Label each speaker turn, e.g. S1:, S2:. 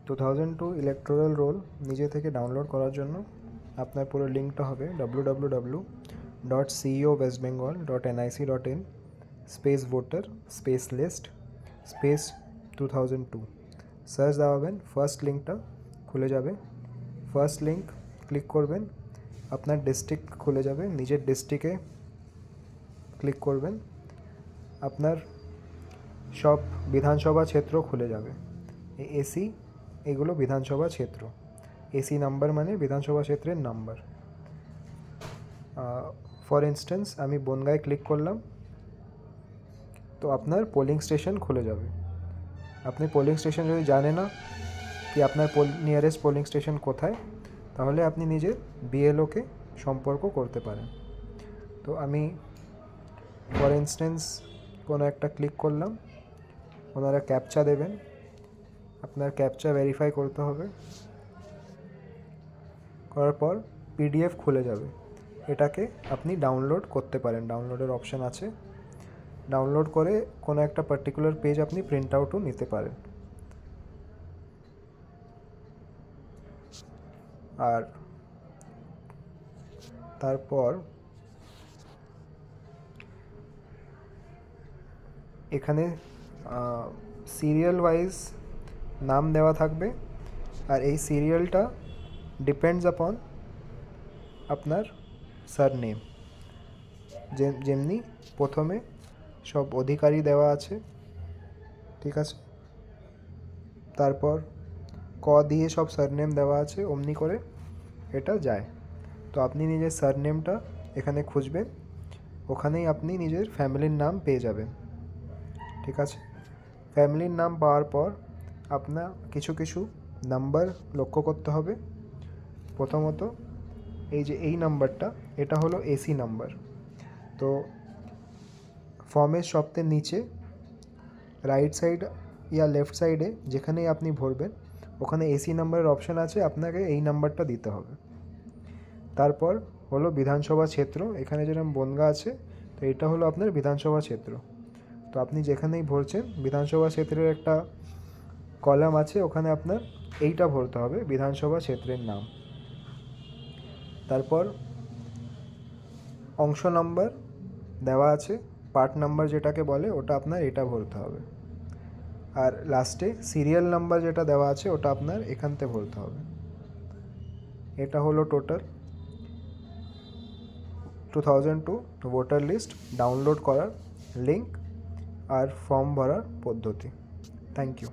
S1: 2002 electoral role নিজে থেকে download করার জন্য আপনার পুরো লিঙ্কটা হবে www.ceowestbengal.nic.in space voter space list space 2002 search দাবাবেন। ফার্স্ট লিঙ্কটা খুলে যাবে। ফার্স্ট লিঙ্ক ক্লিক করবেন, আপনার ডিস্ট্রিক্ট খুলে যাবে। নিজের ডিস্ট্রিক্টে ক্লিক করবেন, আপনার সব বিধানসভা ক্ষেত্র খুলে যাবে। এসি এগুলো বিধানসভা ক্ষেত্র। এসি নাম্বার মানে বিধানসভা ক্ষেত্রের নাম্বার। ফর ইনস্ট্যান্স আমি বনগাঁয় ক্লিক করলাম, তো আপনার পোলিং স্টেশন খুলে যাবে। আপনি পোলিং স্টেশন যদি জানেন না কি আপনার নিয়ারেস্ট পোলিং স্টেশন কোথায়, তাহলে আপনি নিজের বিএলওকে সম্পর্ক করতে পারেন। তো আমি ফর ইনস্ট্যান্স কোনো একটা ক্লিক করলাম, ওনারা ক্যাপচা দেবেন, আপনার ক্যাপচা ভেরিফাই করতে হবে। করার পর পিডিএফ খুলে যাবে। এটাকে আপনি ডাউনলোড করতে পারেন, ডাউনলোডের অপশান আছে। ডাউনলোড করে কোনো একটা পার্টিকুলার পেজ আপনি প্রিন্ট আউটও নিতে পারেন। আর তারপর এখানে সিরিয়াল ওয়াইজ নাম দেওয়া থাকবে, আর এই সিরিয়ালটা ডিপেন্ডস আপন আপনার সারনেম। যেমনি প্রথমে সব অধিকারী দেওয়া আছে, ঠিক আছে, তারপর ক দিয়ে সব সারনেম দেওয়া আছে, অমনি করে এটা যায়। তো আপনি নিজের সারনেমটা এখানে খুঁজবেন, ওখানেই আপনি নিজের ফ্যামিলির নাম পেয়ে যাবেন, ঠিক আছে। ফ্যামিলির নাম পাওয়ার পর আপনার কিছু কিছু নাম্বার লক্ষ্য করতে হবে। প্রথমত এই নাম্বারটা, এটা হলো এসি নাম্বার। তো ফর্মের সবচেয়ে নিচে রাইট সাইড ইয়া লেফট সাইডে যেখানেই আপনি ভরবেন ওখানে এসি নাম্বারের অপশান আছে, আপনাকে এই নাম্বারটা দিতে হবে। তারপর হলো বিধানসভা ক্ষেত্র, এখানে যেরকম বনগাঁ আছে, তো এটা হলো আপনার বিধানসভা ক্ষেত্র। তো আপনি যেখানেই ভরছেন বিধানসভা ক্ষেত্রের একটা কলাম আছে, ওখানে আপনার এইটা ভরতে হবে, বিধানসভা ক্ষেত্রের নাম। তারপর অংশ নাম্বার দেওয়া আছে, পার্ট নাম্বার যেটাকে বলে, ওটা আপনার এটা ভরতে হবে। আর লাস্টে সিরিয়াল নাম্বার যেটা দেওয়া আছে ওটা আপনার এখানতে ভরতে হবে। এটা হলো টোটাল 2002 ভোটার লিস্ট ডাউনলোড করার লিঙ্ক আর ফর্ম ভরার পদ্ধতি। Thank you.